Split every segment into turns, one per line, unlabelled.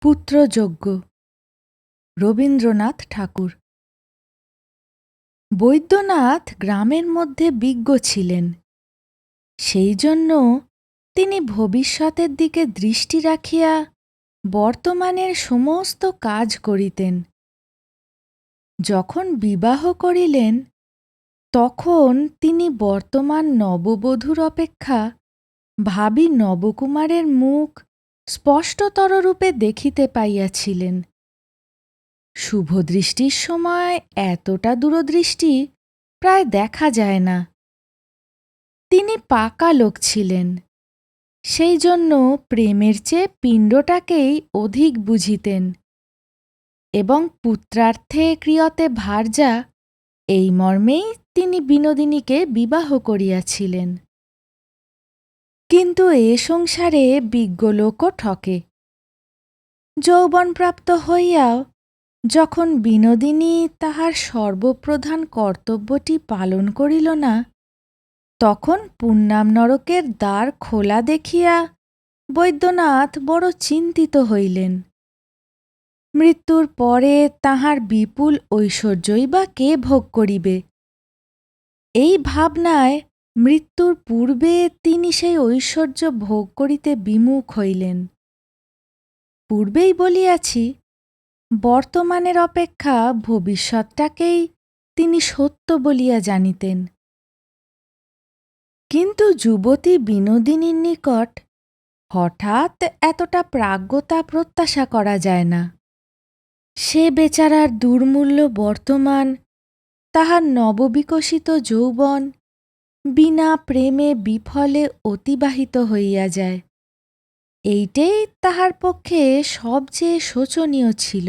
পুত্রযজ্ঞ রবীন্দ্রনাথ ঠাকুর। বৈদ্যনাথ গ্রামের মধ্যে বিজ্ঞ ছিলেন, সেই জন্য তিনি ভবিষ্যতের দিকে দৃষ্টি রাখিয়া বর্তমানের সমস্ত কাজ করিতেন। যখন বিবাহ করিলেন, তখন তিনি বর্তমান নববধূর অপেক্ষা ভাবী নবকুমারের মুখ স্পষ্টতর রূপে দেখিতে পাইয়াছিলেন। শুভদৃষ্টির সময় এতটা দূরদৃষ্টি প্রায় দেখা যায় না। তিনি পাকা লোক ছিলেন, সেই জন্য প্রেমের চেয়ে পিণ্ডটাকেই অধিক বুঝিতেন এবং পুত্রার্থে ক্রিয়তে ভার্যা এই মর্মেই তিনি বিনোদিনীকে বিবাহ করিয়াছিলেন। কিন্তু এ সংসারে বিজ্ঞ লোকও ঠকে। যৌবনপ্রাপ্ত হইয়াও যখন বিনোদিনী তাহার সর্বপ্রধান কর্তব্যটি পালন করিল না, তখন পুণ্যাম নরকের দ্বার খোলা দেখিয়া বৈদ্যনাথ বড় চিন্তিত হইলেন। মৃত্যুর পরে তাহার বিপুল ঐশ্বর্যই বা কে ভোগ করিবে? এই ভাবনায় মৃত্যুর পূর্বে তিনি সেই ঐশ্বর্য ভোগ করিতে বিমুখ হইলেন। পূর্বেই বলিয়াছি, বর্তমানের অপেক্ষা ভবিষ্যৎটাকেই তিনি সত্য বলিয়া জানিতেন। কিন্তু যুবতী বিনোদিনীর নিকট হঠাৎ এতটা প্রাজ্ঞতা প্রত্যাশা করা যায় না। সে বেচারার দুর্মূল্য বর্তমান, তাহার নববিকশিত যৌবন বিনা প্রেমে বিফলে অতিবাহিত হইয়া যায়। এইটেই তাহার পক্ষে সবচেয়ে শোচনীয় ছিল।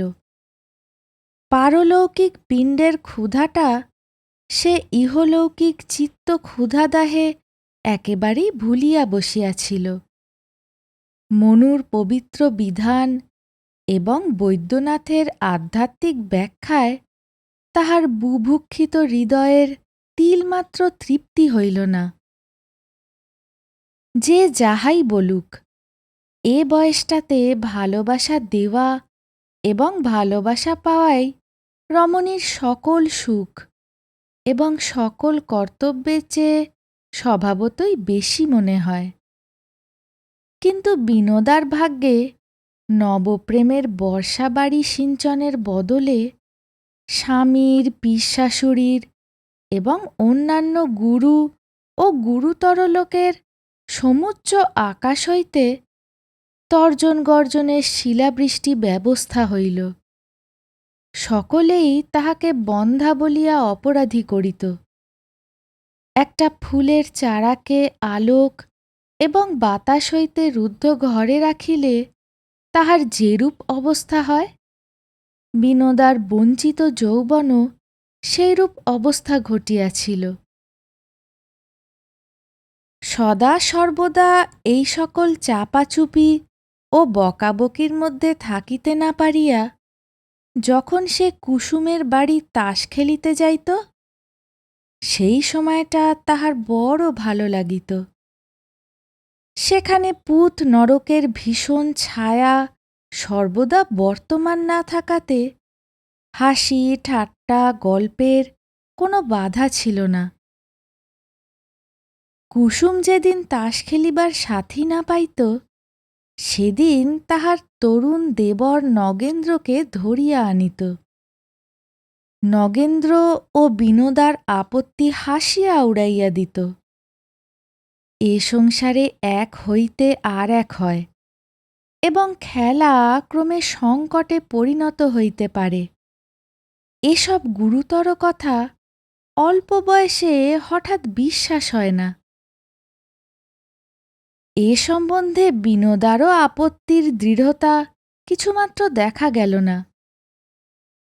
পারলৌকিক পিণ্ডের ক্ষুধাটা সে ইহলৌকিক চিত্ত ক্ষুধাদাহে একেবারেই ভুলিয়া বসিয়াছিল। মনুর পবিত্র বিধান এবং বৈদ্যনাথের আধ্যাত্মিক ব্যাখ্যায় তাহার বুভুক্ষিত হৃদয়ের তিলমাত্র তৃপ্তি হইল না। যে যাহাই বলুক, এ বয়সটাতে ভালোবাসা দেওয়া এবং ভালোবাসা পাওয়াই রমণীর সকল সুখ এবং সকল কর্তব্যের চেয়ে স্বভাবতই বেশি মনে হয়। কিন্তু বিনোদার ভাগ্যে নবপ্রেমের বর্ষাবাড়ি সিঞ্চনের বদলে স্বামীর, পিশাশুড়ির এবং অন্যান্য গুরু ও গুরুতর লোকের সমুচ্চ আকাশ হইতে তর্জন গর্জনের শিলাবৃষ্টি ব্যবস্থা হইল। সকলেই তাহাকে বন্ধ্যা বলিয়া অপরাধী করিত। একটা ফুলের চারাকে আলোক এবং বাতাস হইতে রুদ্ধ ঘরে রাখিলে তাহার যেরূপ অবস্থা হয়, বিনোদার বঞ্চিত যৌবনও সেইরূপ অবস্থা ঘটিয়াছিল। সদা সর্বদা এই সকল চাপাচুপি ও বকাবকির মধ্যে থাকিতে না পারিয়া যখন সে কুসুমের বাড়ি তাস খেলিতে যাইত, সেই সময়টা তাহার বড় ভালো লাগিত। সেখানে পুত নরকের ভীষণ ছায়া সর্বদা বর্তমান না থাকাতে হাসি ঠাট্টা গল্পের কোনো বাধা ছিল না। কুসুম যেদিন তাস খেলিবার সাথী না পাইত, সেদিন তাহার তরুণ দেবর নগেন্দ্রকে ধরিয়া আনিত। নগেন্দ্র ও বিনোদার আপত্তি হাসিয়া উড়াইয়া দিত। এ সংসারে এক হইতে আর এক হয় এবং খেলা ক্রমে সংকটে পরিণত হইতে পারে। এসব গুরুতর কথা অল্প বয়সে হঠাৎ বিশ্বাস হয় না। এ সম্বন্ধে বিনোদারও আপত্তির দৃঢ়তা কিছুমাত্র দেখা গেল না।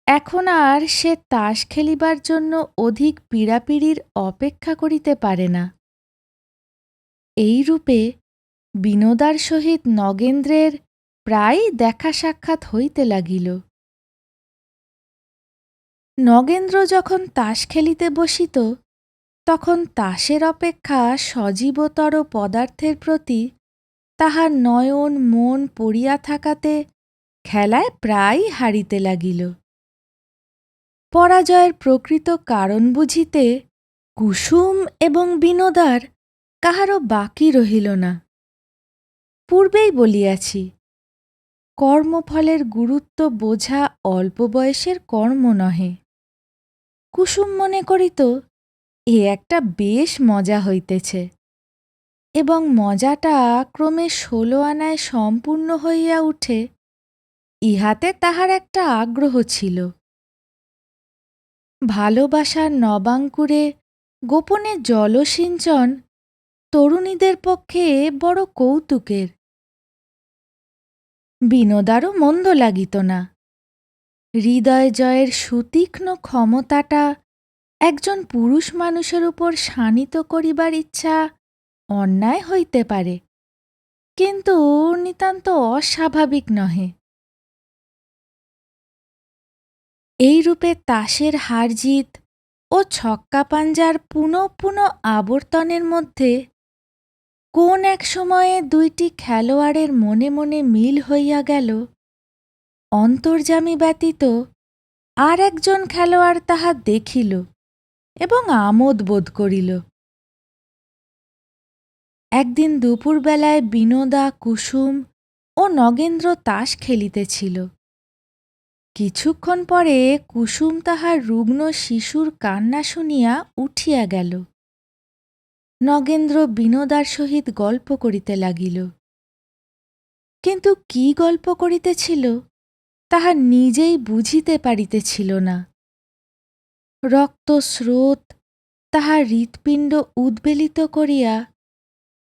এখন আর সে তাস খেলিবার জন্য অধিক পীড়াপিড়ির অপেক্ষা করিতে পারে না। এইরূপে বিনোদার সহিত নগেন্দ্রের প্রায়ই দেখা সাক্ষাৎ হইতে লাগিল। নগেন্দ্র যখন তাস খেলিতে বসিত, তখন তাসের অপেক্ষা সজীবতর পদার্থের প্রতি তাহার নয়ন মন পড়িয়া থাকাতে খেলায় প্রায়ই হারিতে লাগিল। পরাজয়ের প্রকৃত কারণ বুঝিতে কুসুম এবং বিনোদার কাহারও বাকি রহিল না। পূর্বেই বলিয়াছি, কর্মফলের গুরুত্ব বোঝা অল্প বয়সের কর্ম নহে। কুসুম মনে করিত এ একটা বেশ মজা হইতেছে, এবং মজাটা ক্রমে ১৬ আনায় সম্পূর্ণ হইয়া উঠে ইহাতে তাহার একটা আগ্রহ ছিল। ভালোবাসার নবাঙ্কুরে গোপনে জলসিঞ্চন তরুণীদের পক্ষে বড় কৌতুকের। বিনোদারও মন্দ লাগিত না। হৃদয় জয়ের সুতীক্ষ্ণ ক্ষমতাটা একজন পুরুষ মানুষের উপর শানিত করিবার ইচ্ছা অন্যায় হইতে পারে, কিন্তু নিতান্ত অস্বাভাবিক নহে। এইরূপে তাসের হারজিত ও ছক্কা পাঞ্জার পুনঃ পুনঃ আবর্তনের মধ্যে কোন এক সময়ে দুইটি খেলোয়াড়ের মনে মনে মিল হইয়া গেল, অন্তর্যামী ব্যতীত আর একজন খেলোয়াড় তাহা দেখিল এবং আমোদ বোধ করিল। একদিন দুপুরবেলায় বিনোদা, কুসুম ও নগেন্দ্র তাস খেলিতেছিল। কিছুক্ষণ পরে কুসুম তাহার রুগ্ন শিশুর কান্না শুনিয়া উঠিয়া গেল। নগেন্দ্র বিনোদার সহিত গল্প করিতে লাগিল, কিন্তু কি গল্প করিতেছিল তাহা নিজেই বুঝিতে পারিতেছিল না। রক্তস্রোত তাহার হৃৎপিণ্ড উদ্বেলিত করিয়া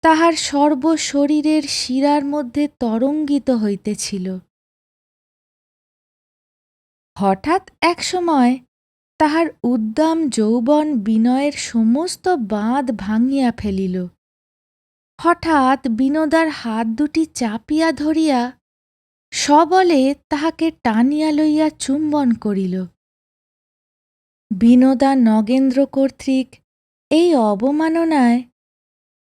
তাহার সর্বশরীরের শিরার মধ্যে তরঙ্গিত হইতেছিল। হঠাৎ এক সময় তাহার উদ্দাম যৌবন বিনয়ের সমস্ত বাঁধ ভাঙিয়া ফেলিল। হঠাৎ বিনোদার হাত দুটি চাপিয়া ধরিয়া সবলে তাহাকে টানিয়া লইয়া চুম্বন করিল। বিনোদা নগেন্দ্র কর্তৃক এই অবমাননায়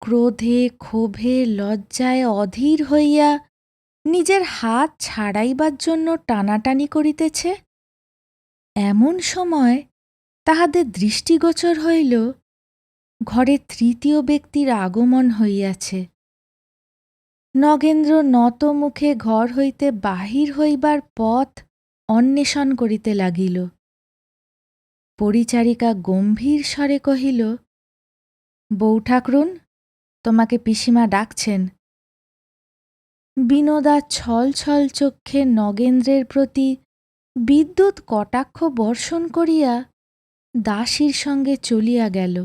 ক্রোধে, ক্ষোভে, লজ্জায় অধীর হইয়া নিজের হাত ছাড়াইবার জন্য টানাটানি করিতেছে। এমন সময় তাহাদের দৃষ্টিগোচর হইল ঘরে তৃতীয় ব্যক্তির আগমন হইয়াছে। নগেন্দ্র নত মুখে ঘর হইতে বাহির হইবার পথ অন্বেষণ করিতে লাগিল। পরিচারিকা গম্ভীর স্বরে কহিল, বৌঠাকরুন, তোমাকে পিসিমা ডাকছেন। বিনোদা ছল ছল চক্ষে নগেন্দ্রের প্রতি বিদ্যুৎ কটাক্ষ বর্ষণ করিয়া দাসীর সঙ্গে চলিয়া গেল।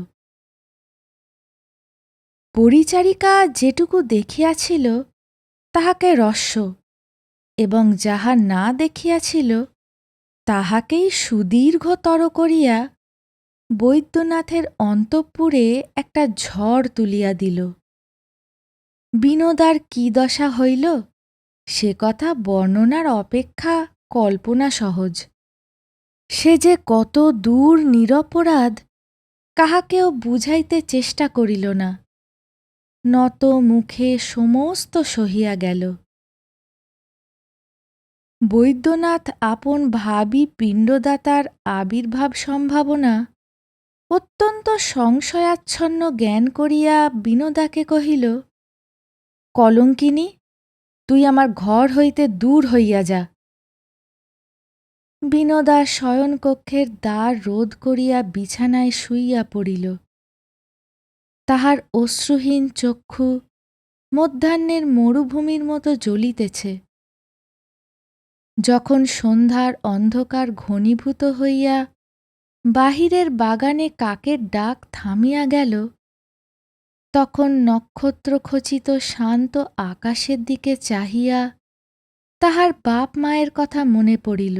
পরিচারিকা যেটুকু দেখিয়াছিল তাহাকে রস্য, এবং যাহা না দেখিয়াছিল তাহাকেই সুদীর্ঘতর করিয়া বৈদ্যনাথের অন্তঃপুরে একটা ঝড় তুলিয়া দিল। বিনোদার কি দশা হইল সে কথা বর্ণনার অপেক্ষা কল্পনা সহজ। সে যে কত দূর নিরপরাধ কাহাকেও বুঝাইতে চেষ্টা করিল না, নত মুখে সমস্ত সহিয়া গেল। বৈদ্যনাথ আপন ভাবী পিণ্ডদাতার আবির্ভাব সম্ভাবনা অত্যন্ত সংশয়াচ্ছন্ন জ্ঞান করিয়া বিনোদাকে কহিল, কলঙ্কিনী, তুই আমার ঘর হইতে দূর হইয়া যা। বিনোদা শয়নকক্ষের দ্বার রোধ করিয়া বিছানায় শুইয়া পড়িল। তাহার অশ্রুহীন চক্ষু মধ্যাহ্নের মরুভূমির মতো জ্বলিতেছে। যখন সন্ধ্যার অন্ধকার ঘনীভূত হইয়া বাহিরের বাগানে কাকের ডাক থামিয়া গেল, তখন নক্ষত্রখচিত শান্ত আকাশের দিকে চাহিয়া তাহার বাপ মায়ের কথা মনে পড়িল,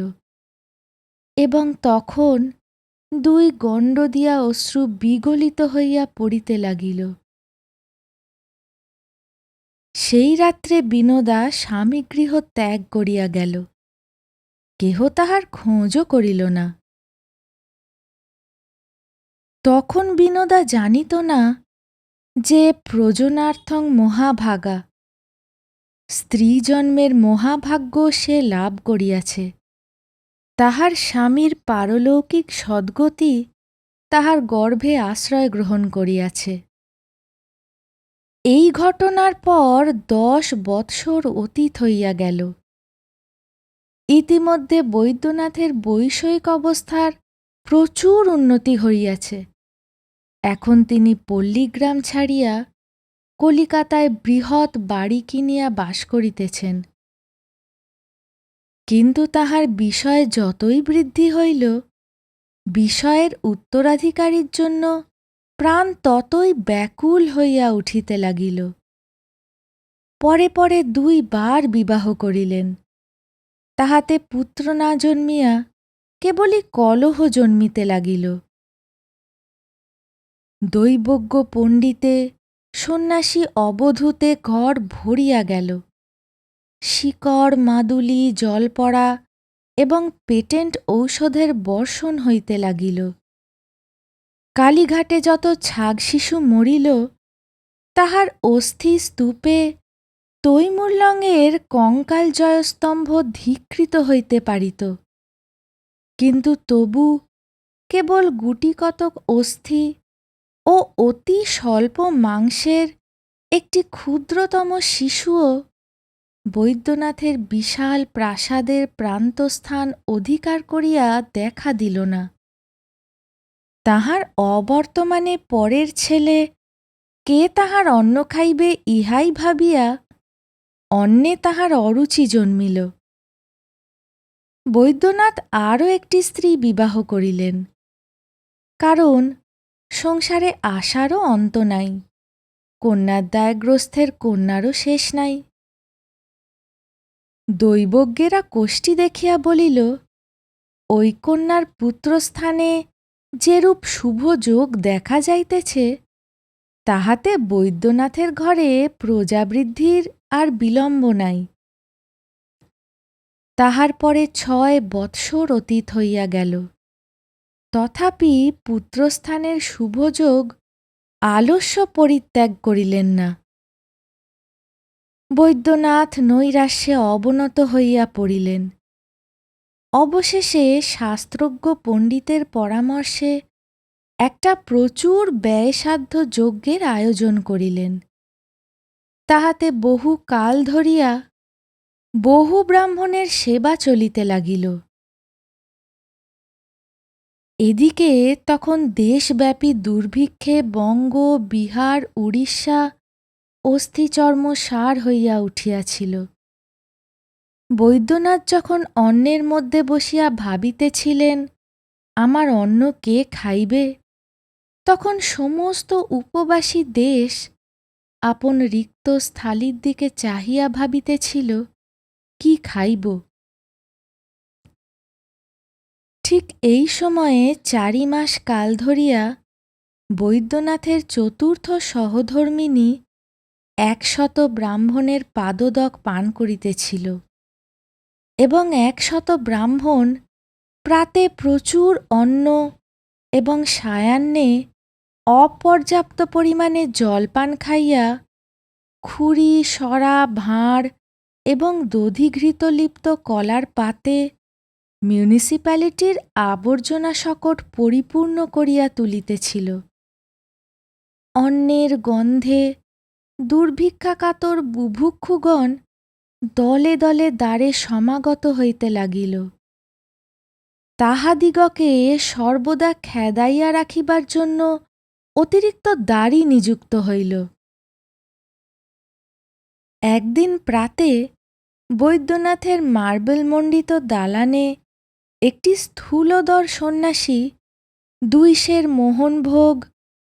এবং তখন দুই গণ্ড দিয়া অশ্রু বিগলিত হইয়া পড়িতে লাগিল। সেই রাত্রে বিনোদা স্বামীগৃহ ত্যাগ করিয়া গেল। কেহ তাহার খোঁজও করিল না। তখন বিনোদা জানিত না যে প্রয়োজনার্থং মহাভাগা, স্ত্রী জন্মের মহাভাগ্য সে লাভ করিয়াছে। তাহার স্বামীর পারলৌকিক সদ্গতি তাহার গর্ভে আশ্রয় গ্রহণ করিয়াছে। এই ঘটনার পর 10 বৎসর অতীত হইয়া গেল। ইতিমধ্যে বৈদ্যনাথের বৈষয়িক অবস্থার প্রচুর উন্নতি হইয়াছে। এখন তিনি পল্লীগ্রাম ছাড়িয়া কলিকাতায় বৃহৎ বাড়ি কিনিয়া বাস করিতেছেন। কিন্তু তাহার বিষয় যতই বৃদ্ধি হইল, বিষয়ের উত্তরাধিকারীর জন্য প্রাণ ততই ব্যাকুল হইয়া উঠিতে লাগিল। পরে পরে 2 বার বিবাহ করিলেন। তাহাতে পুত্র না জন্মিয়া কেবলই কলহ জন্মিতে লাগিল। দৈবজ্ঞ পণ্ডিতে সন্ন্যাসী অবধূতে ঘর ভরিয়া গেল। শিকড় মাদুলি জলপড়া এবং পেটেন্ট ঔষধের বর্ষণ হইতে লাগিল। কালীঘাটে যত ছাগ শিশু মরিল, তাহার অস্থি স্তূপে তৈমুর্লঙের কঙ্কাল জয়স্তম্ভ ধিক্কৃত হইতে পারিত, কিন্তু তবু কেবল গুটিকতক অস্থি ও অতি স্বল্প মাংসের একটি ক্ষুদ্রতম শিশুও বৈদ্যনাথের বিশাল প্রাসাদের প্রান্তস্থান অধিকার করিয়া দেখা দিল না। তাহার অবর্তমানে পরের ছেলে কে তাহার অন্ন খাইবে ইহাই ভাবিয়া অন্নে তাহার অরুচি জন্মিল। বৈদ্যনাথ আরও একটি স্ত্রী বিবাহ করিলেন, কারণ সংসারে আশারও অন্ত নাই, কন্যাদায়গ্রস্তের কন্যারও শেষ নাই। দৈবজ্ঞেরা কোষ্ঠী দেখিয়া বলিল, ওই কন্যার পুত্রস্থানে যেরূপ শুভ যোগ দেখা যাইতেছে, তাহাতে বৈদ্যনাথের ঘরে প্রজাবৃদ্ধির আর বিলম্ব নাই। তাহার পরে 6 বৎসর অতীত হইয়া গেল, তথাপি পুত্রস্থানের শুভযোগ আলস্য পরিত্যাগ করিলেন না। বৈদ্যনাথ নৈরাশ্যে অবনত হইয়া পড়িলেন। অবশেষে শাস্ত্রজ্ঞ পণ্ডিতের পরামর্শে একটা প্রচুর ব্যয়সাধ্য যজ্ঞের আয়োজন করিলেন। তাহাতে বহু কাল ধরিয়া বহু ব্রাহ্মণের সেবা চলিতে লাগিল। এদিকে তখন দেশব্যাপী দুর্ভিক্ষে বঙ্গ, বিহার, উড়িষ্যা অস্থিচর্ম সার হইয়া উঠিয়াছিল। বৈদ্যনাথ যখন অন্নের মধ্যে বসিয়া ভাবিতেছিলেন, আমার অন্ন কে খাইবে, তখন সমস্ত উপবাসী দেশ আপন রিক্ত স্থালির দিকে চাহিয়া ভাবিতেছিল, কি খাইব। ঠিক এই সময়ে 4 মাস কাল ধরিয়া বৈদ্যনাথের চতুর্থ সহধর্মিণী 100 ব্রাহ্মণের পাদদক পান করিতেছিল, এবং 100 ব্রাহ্মণ প্রাতে প্রচুর অন্ন এবং সায়াহ্নে অপর্যাপ্ত পরিমাণে জলপান খাইয়া খুরি, সরা, ভাঁড় এবং দধিঘৃতলিপ্ত কলার পাতে মিউনিসিপ্যালিটির আবর্জনা শকট পরিপূর্ণ করিয়া তুলিতেছিল। অন্নের গন্ধে দুর্ভিক্ষাকাতর বুভুক্ষুগণ দলে দলে দ্বারে সমাগত হইতে লাগিল। তাহাদিগকে সর্বদা খেদাইয়া রাখিবার জন্য অতিরিক্ত দ্বারী নিযুক্ত হইল। একদিন প্রাতে বৈদ্যনাথের মার্বেলমণ্ডিত দালানে একটি স্থূলদর সন্ন্যাসী 2 সের মোহনভোগ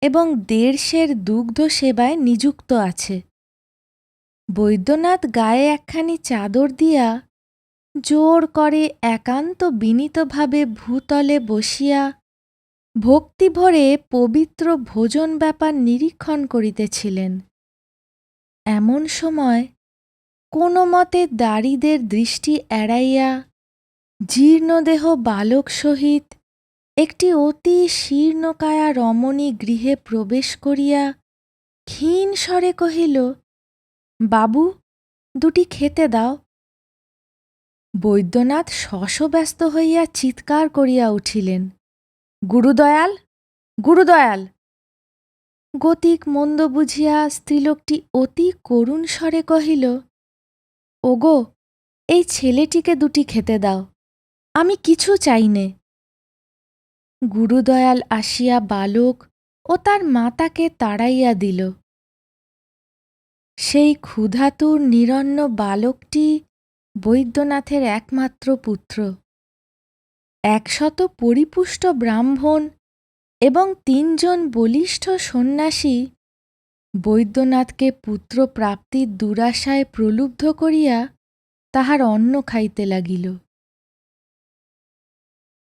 এবং 1.5 সের দুগ্ধ সেবায় নিযুক্ত আছে। বৈদ্যনাথ গায়ে একখানি চাদর দিয়া জোর করে একান্ত বিনীতভাবে ভূতলে বসিয়া ভক্তিভরে পবিত্র ভোজন ব্যাপার নিরীক্ষণ করিতেছিলেন। এমন সময় কোনো মতে দারীদের দৃষ্টি এড়াইয়া জীর্ণদেহ বালক সহিত একটি অতি শীর্ণকায়া রমণী গৃহে প্রবেশ করিয়া ক্ষীণ স্বরে কহিল, বাবু, দুটি খেতে দাও। বৈদ্যনাথ শশব্যস্ত হইয়া চিৎকার করিয়া উঠিলেন, গুরুদয়াল, গুরুদয়াল! গতিক মন্দ বুঝিয়া স্ত্রীলোকটি অতি করুণ স্বরে কহিল, ওগো, এই ছেলেটিকে দুটি খেতে দাও, আমি কিছু চাইনে। গুরুদয়াল আসিয়া বালক ও তার মাতাকে তাড়াইয়া দিল। সেই ক্ষুধাতুর নিরন্ন বালকটি বৈদ্যনাথের একমাত্র পুত্র। 100 পরিপুষ্ট ব্রাহ্মণ এবং 3 জন বলিষ্ঠ সন্ন্যাসী বৈদ্যনাথকে পুত্রপ্রাপ্তির দুরাশায় প্রলুব্ধ করিয়া তাহার অন্ন খাইতে লাগিল।